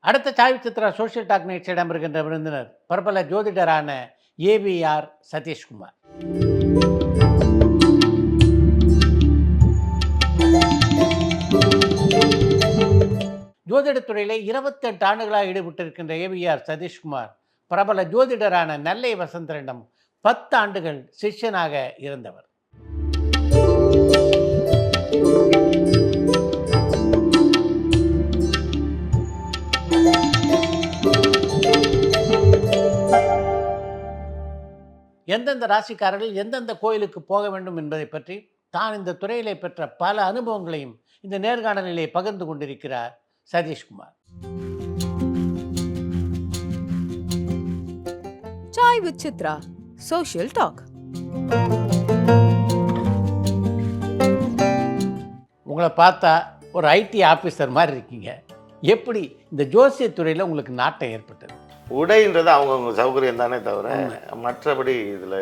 அடுத்த Sai Chitra social talk நிகழ்ச்சியிடம் இருக்கின்ற விருந்தினர் பிரபல ஜோதிடரான ஏவிஆர் சதீஷ்குமார். ஜோதிடத்துறையிலே 28 ஆண்டுகளாக ஈடுபட்டிருக்கின்ற ஏவிஆர் சதீஷ்குமார் பிரபல ஜோதிடரான நெல்லை வசந்தரிடம் 10 ஆண்டுகள் சிஷ்யனாக இருந்தவர். எந்தெந்த ராசிக்காரர்கள் எந்தெந்த கோயிலுக்கு போக வேண்டும் என்பதை பற்றி தான் இந்த துறையிலே பெற்ற பல அனுபவங்களையும் இந்த நேர்காணலிலே பகிர்ந்து கொண்டிருக்கிறார் Satishkumar. Chai with Chitra, Social Talk. உங்களை பார்த்தா ஒரு ஐடி ஆஃபீஸர் மாதிரி இருக்கீங்க. எப்படி இந்த ஜோசிய துறையில் உங்களுக்கு நாட்டம் ஏற்பட்டது? உடைன்றது அவங்கவுங்க சௌகரியம் தானே தவிர மற்றபடி இதில்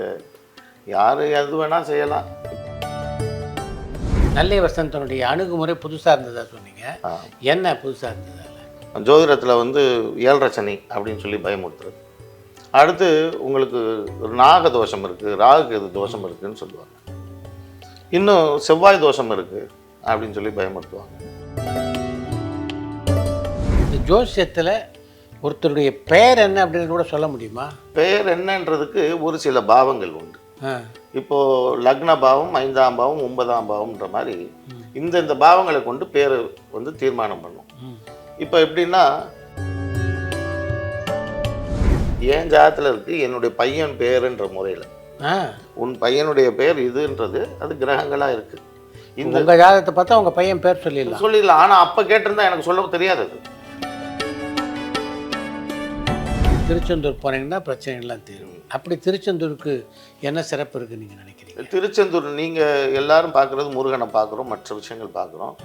யார் எது வேணால் செய்யலாம். நெல்லை வசந்தனுடைய அணுகுமுறை புதுசாக இருந்ததா சொன்னீங்க. என்ன புதுசாக இருந்தது? ஜோதிடத்தில் வந்து 7.5 சனி அப்படின்னு சொல்லி பயமுறுத்துறது. அடுத்து உங்களுக்கு ஒரு நாக தோஷம் இருக்குது, ராகு எது தோஷம் இருக்குதுன்னு சொல்லுவாங்க. இன்னும் செவ்வாய் தோஷம் இருக்குது அப்படின்னு சொல்லி பயமுறுத்துவாங்க. இந்த ஜோசியத்தில் ஒருத்தருடைய பெயர் என்ன அப்படின்னு கூட சொல்ல முடியுமா? பெயர் என்னன்றதுக்கு ஒரு சில பாவங்கள் உண்டு. இப்போது லக்ன பாவம், 5ஆம் பாவம், 9ஆம் பாவம்ன்ற மாதிரி இந்த பாவங்களை கொண்டு பேரை வந்து தீர்மானம் பண்ணும். இப்போ எப்படின்னா, என் ஜாதத்தில் இருக்குது என்னுடைய பையன் பேருன்ற முறையில் உன் பையனுடைய பேர் இதுன்றது அது கிரகங்களாக இருக்குது. இந்த ஜாதகத்தை பார்த்தா உங்கள் பையன் பேர் சொல்லிடலாம். ஆனால் அப்போ கேட்டிருந்தா எனக்கு சொல்ல தெரியாது. அது திருச்செந்தூர் போனீங்கன்னா பிரச்சனைகள்லாம் தீரும். அப்படி திருச்செந்தூருக்கு என்ன சிறப்பு இருக்குன்னு நீங்கள் நினைக்கிறீங்க? திருச்செந்தூர் நீங்கள் எல்லாரும் பார்க்குறது முருகனை பார்க்குறோம், மற்ற விஷயங்கள் பார்க்குறோம்.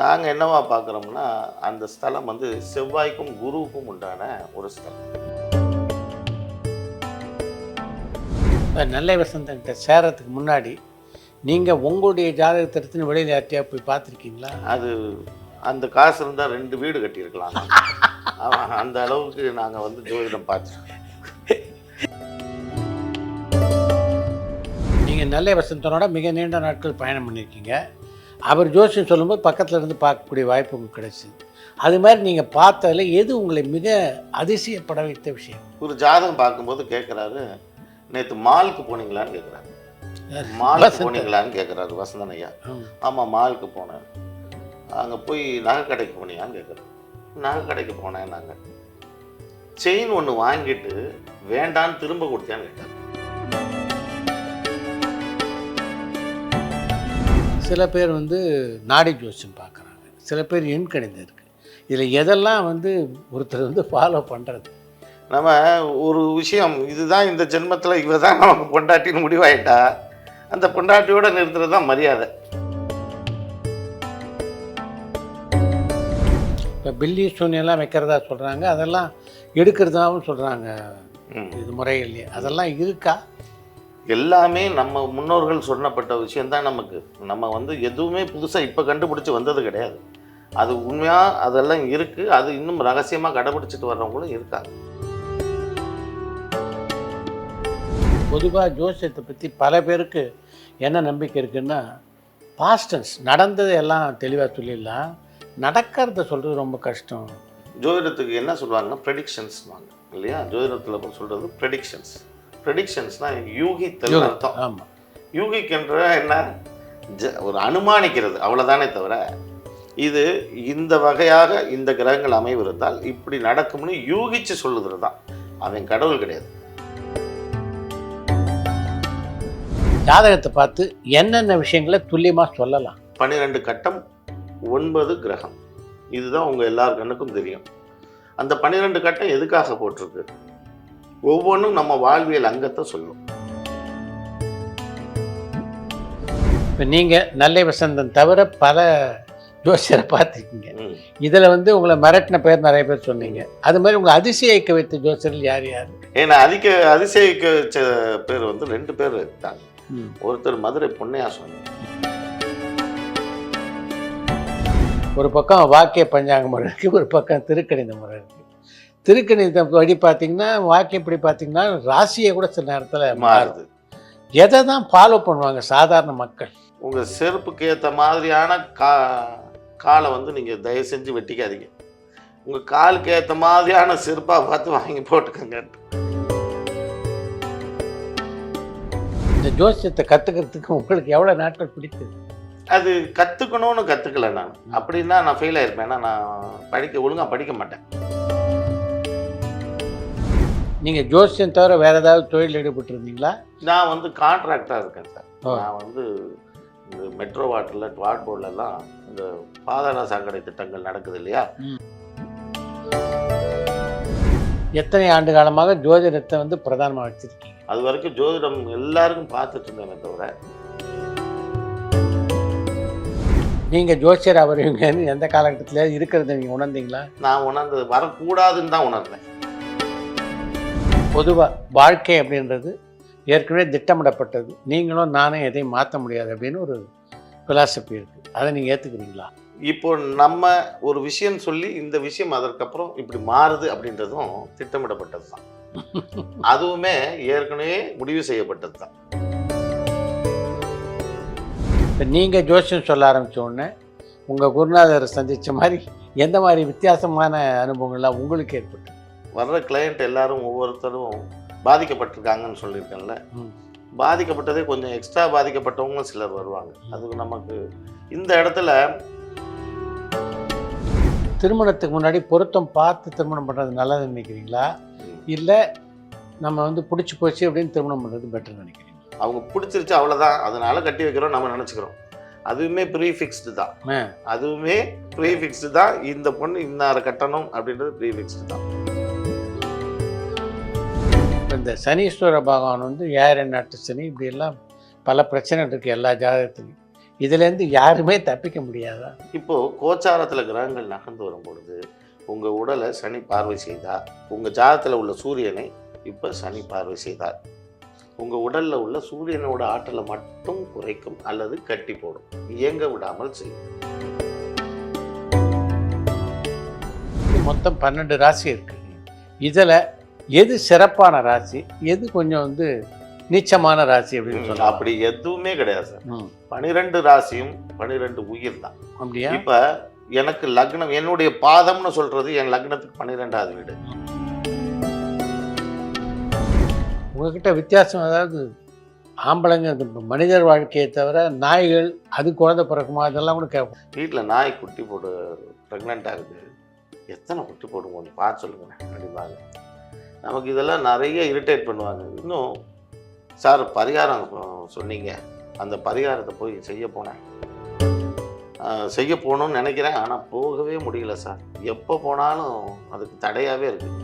நாங்கள் என்னவா பார்க்குறோம்னா, அந்த ஸ்தலம் வந்து செவ்வாய்க்கும் குருவுக்கும் உண்டான ஒரு ஸ்தலம். நெல்லை வசந்தன்கிட்ட சேரத்துக்கு முன்னாடி நீங்கள் உங்களுடைய ஜாதகத்தை எடுத்துன்னு வெளியில் யார்ட்டையா போய் பார்த்துருக்கீங்களா? அது அந்த காசு இருந்தால் 2 வீடு கட்டியிருக்கலாம். அந்த அளவுக்கு நாங்கள் வந்து ஜோதிடம் பார்த்துருக்கோம். நீங்கள் நெல்லை வசந்தனோட மிக நீண்ட நாட்கள் பயணம் பண்ணியிருக்கீங்க. அவர் ஜோசியம் சொல்லும்போது பக்கத்தில் இருந்து பார்க்கக்கூடிய வாய்ப்பு உங்களுக்கு கிடைச்சிது. அது மாதிரி நீங்கள் பார்த்ததில் எது உங்களை மிக அதிசயப்பட வைத்த விஷயம்? ஒரு ஜாதகம் பார்க்கும்போது கேட்குறாரு, நேற்று மாலுக்கு போனீங்களான்னு கேட்குறாரு. மாலுக்கு போனீங்களான்னு கேட்குறாரு வசந்தன் ஐயா. ஆமாம், மாலுக்கு போனேன். அங்கே போய் நகை கடைக்கு போனீங்களான்னு கேட்குறாரு. நகை கடைக்கு போனேன். நாங்கள் செயின் ஒன்று வாங்கிட்டு வேண்டான்னு திரும்ப கொடுத்தியான்னு கேட்டார். சில பேர் வந்து நாடி ஜோசியம் பார்க்குறாங்க, சில பேர் எண் கணிதம் இருக்குது. இதில் எதெல்லாம் வந்து ஒருத்தர் வந்து ஃபாலோ பண்ணுறது? நம்ம ஒரு விஷயம் இதுதான், இந்த ஜென்மத்தில் இவ தான் நமக்கு பொண்டாட்டின்னு முடிவாயிட்டா அந்த பொண்டாட்டியோட நிறுத்துறது தான் மரியாதை. இப்போ பில்லி சூன்யெல்லாம் வைக்கிறதா சொல்கிறாங்க, அதெல்லாம் எடுக்கிறதாவும் சொல்கிறாங்க. இது முறையிலேயே அதெல்லாம் இருக்கா? எல்லாமே நம்ம முன்னோர்கள் சொன்னப்பட்ட விஷயந்தான். நமக்கு நம்ம வந்து எதுவுமே புதுசாக இப்போ கண்டுபிடிச்சி வந்தது கிடையாது. அது உண்மையாக அதெல்லாம் இருக்குது. அது இன்னும் ரகசியமாக கடைபிடிச்சிட்டு வர்றவங்களும் இருக்காங்க. பொதுவாக ஜோசியத்தை பற்றி பல பேருக்கு என்ன நம்பிக்கை இருக்குன்னா, பாஸ்டன்ஸ் நடந்தது எல்லாம் தெளிவாக சொல்லிடலாம், நடக்கிறத சொல்கிறது ரொம்ப கஷ்டம். ஜோதிடத்துக்கு என்ன சொல்லுவாங்கன்னா ப்ரெடிக்ஷன்ஸ் வாங்க இல்லையா? ஜோதிடத்தில் சொல்கிறது ப்ரெடிக்ஷன்ஸ்னால் யூகித்தல் அர்த்தம். ஆமாம், யூகிக்கின்ற என்ன, ஒரு அனுமானிக்கிறது, அவ்வளோதானே தவிர இது இந்த வகையாக இந்த கிரகங்கள் அமைவிருந்தால் இப்படி நடக்கும்னு யூகிச்சு சொல்லுறது தான். அவன் கடவுள் கிடையாது. ஜாதகத்தை பார்த்து என்னென்ன விஷயங்களை துல்லியமாக சொல்லலாம்? 12 கட்டம், 9 கிரகம், இதுதான் உங்கள் எல்லார் கண்ணுக்கும் தெரியும். அந்த 12 கட்டம் எதுக்காக போட்டிருக்கு? ஒவ்வொன்றும் நம்ம வாழ்வியல் அங்கத்தை சொல்லும். இப்போ நீங்கள் நெல்லை வசந்தன் தவிர பல ஜோசியரை பார்த்துருக்கீங்க. இதில் வந்து உங்களை மிரட்டின பேர் நிறைய பேர் சொன்னீங்க. அது மாதிரி உங்களை அதிசயிக்க வைத்த ஜோசியர்கள் யார் யார்? ஏன்னா அதிசயிக்க வச்ச பேர் வந்து 2 பேர் இருக்காங்க. ஒருத்தர் மதுரை பொன்னையா சொன்னாங்க. ஒரு பக்கம் வாக்கிய பஞ்சாங்க முறை இருக்குது, ஒரு பக்கம் திருக்கணித முறை இருக்குது. திருக்கணி வழி பார்த்தீங்கன்னா வாக்கியப்படி பார்த்தீங்கன்னா ராசியை கூட சில நேரத்தில் மாறுது. எதை தான் ஃபாலோ பண்ணுவாங்க சாதாரண மக்கள்? உங்கள் செருப்புக்கு ஏற்ற மாதிரியான காலை வந்து நீங்கள் தயவு செஞ்சு வெட்டிக்காதீங்க. உங்கள் காலுக்கு ஏற்ற மாதிரியான செருப்பாக பார்த்து வாங்கி போட்டுக்கோங்க. இந்த ஜோசியத்தை கற்றுக்கிறதுக்கு உங்களுக்கு எவ்வளோ நாட்கள் பிடித்தது? அது கற்றுக்கணும்னு கற்றுக்கல நான். அப்படின்னா நான் ஃபெயில் ஆயிருப்பேன். ஏன்னா நான் ஒழுங்காக படிக்க மாட்டேன். நீங்கள் ஜோசியம் தவிர வேறு ஏதாவது தொழில் ஈடுபட்டுருந்தீங்களா? நான் வந்து கான்ட்ராக்டாக இருக்கேன் சார். நான் வந்து இந்த மெட்ரோ வாட்டரில் வாட் போர்ட்லலாம் இந்த பாதாள சாக்கடை திட்டங்கள் நடக்குது இல்லையா? எத்தனை ஆண்டு காலமாக ஜோதிடத்தை வந்து பிரதானமாக வச்சுருக்கீங்க? அது வரைக்கும் ஜோதிடம் எல்லாருக்கும் பார்த்துட்டு இருந்தேனே தவிர. நீங்கள் ஜோசியர் வருவீங்கன்னு எந்த காலகட்டத்தில் இருக்கிறத நீங்கள் உணர்ந்தீங்களா? நான் உணர்ந்தது வரக்கூடாதுன்னு தான் உணர்ந்தேன். பொதுவாக வாழ்க்கை அப்படின்றது ஏற்கனவே திட்டமிடப்பட்டது, நீங்களும் நானும் எதையும் மாற்ற முடியாது அப்படின்னு ஒரு ஃபிலாசபி இருக்குது. அதை நீங்கள் ஏற்றுக்கிறீங்களா? இப்போ நம்ம ஒரு விஷயம் சொல்லி இந்த விஷயம் அதற்கப்புறம் இப்படி மாறுது அப்படின்றதும் திட்டமிடப்பட்டது தான். அதுவுமே ஏற்கனவே முடிவு செய்யப்பட்டது தான். இப்போ நீங்கள் ஜோசியம் சொல்ல ஆரம்பித்த உடனே உங்கள் குருநாதரை சந்தித்த மாதிரி எந்த மாதிரி வித்தியாசமான அனுபவங்கள்லாம் உங்களுக்கு ஏற்பட்டு? வர்ற கிளையண்ட் எல்லாரும் ஒவ்வொருத்தரும் பாதிக்கப்பட்டிருக்காங்கன்னு சொல்லியிருக்கேன்ல. பாதிக்கப்பட்டதே கொஞ்சம் எக்ஸ்ட்ரா பாதிக்கப்பட்டவங்களும் சிலர் வருவாங்க. அதுக்கு நமக்கு இந்த இடத்துல திருமணத்துக்கு முன்னாடி பொருத்தம் பார்த்து திருமணம் பண்ணுறது நல்லதுன்னு நினைக்கிறீங்களா, இல்லை நம்ம வந்து பிடிச்சி போச்சு அப்படின்னு திருமணம் பண்ணுறது பெட்டர்னு நினைக்கிறீங்க? அவங்க பிடிச்சிருச்சு அவ்வளோதான், அதனால கட்டி வைக்கிறோம் நம்ம நினச்சிக்கிறோம். அதுவுமே ப்ரீஃபிக்ஸ்டு தான். அதுவுமே ப்ரீஃபிக்ஸ்டு தான். இந்த பொண்ணு இன்னார கட்டணும் அப்படின்றது ப்ரீஃபிக்ஸ்டு தான். இந்த சனீஸ்வர பகவான் வந்து 8 சனி இப்படியெல்லாம் பல பிரச்சனை இருக்குது எல்லா ஜாதகத்துலையும். இதுலேருந்து யாருமே தப்பிக்க முடியாதா? இப்போது கோச்சாரத்தில் கிரகங்கள் நகர்ந்து வரும்பொழுது உங்கள் உடலை சனி பார்வை செய்தால், உங்கள் ஜாதகத்தில் உள்ள சூரியனை இப்போ சனி பார்வை செய்தார், உங்கள் உடலில் உள்ள சூரியனோட ஆற்றலை மட்டும் குறைக்கும் அல்லது கட்டி போடும், இயங்க விடாமல் செய்யும். மொத்தம் 12 ராசி இருக்குது. இதில் எது சிறப்பான ராசி, எது கொஞ்சம் வந்து நீச்சமான ராசி அப்படின்னு சொல்லலாம்? அப்படி எதுவுமே கிடையாது சார். 12 ராசியும் 12 உயிர் தான். அப்படியா? இப்போ எனக்கு லக்னம், என்னுடைய பாதம்னு சொல்றது என் லக்னத்துக்கு 12வது வீடு. உங்ககிட்ட வித்தியாசம், அதாவது ஆம்பளைங்க மனிதர் வாழ்க்கையை தவிர நாய்கள் அது குழந்தை பிறக்குமா இதெல்லாம் கூட கேட்போம். வீட்டில் நாய் குட்டி போட்டு ப்ரெக்னென்ட் ஆகுது, எத்தனை குட்டி போடுங்க கொஞ்சம் பார்த்து சொல்லுங்க அப்படிம்பாங்க. நமக்கு இதெல்லாம் நிறைய இரிட்டேட் பண்ணுவாங்க. இன்னும் சார் பரிகாரம் சொன்னீங்க, அந்த பரிகாரத்தை போய் செய்ய போகணும்னு நினைக்கிறேன். ஆனால் போகவே முடியல சார். எப்போ போனாலும் அதுக்கு தடையாகவே இருக்குது.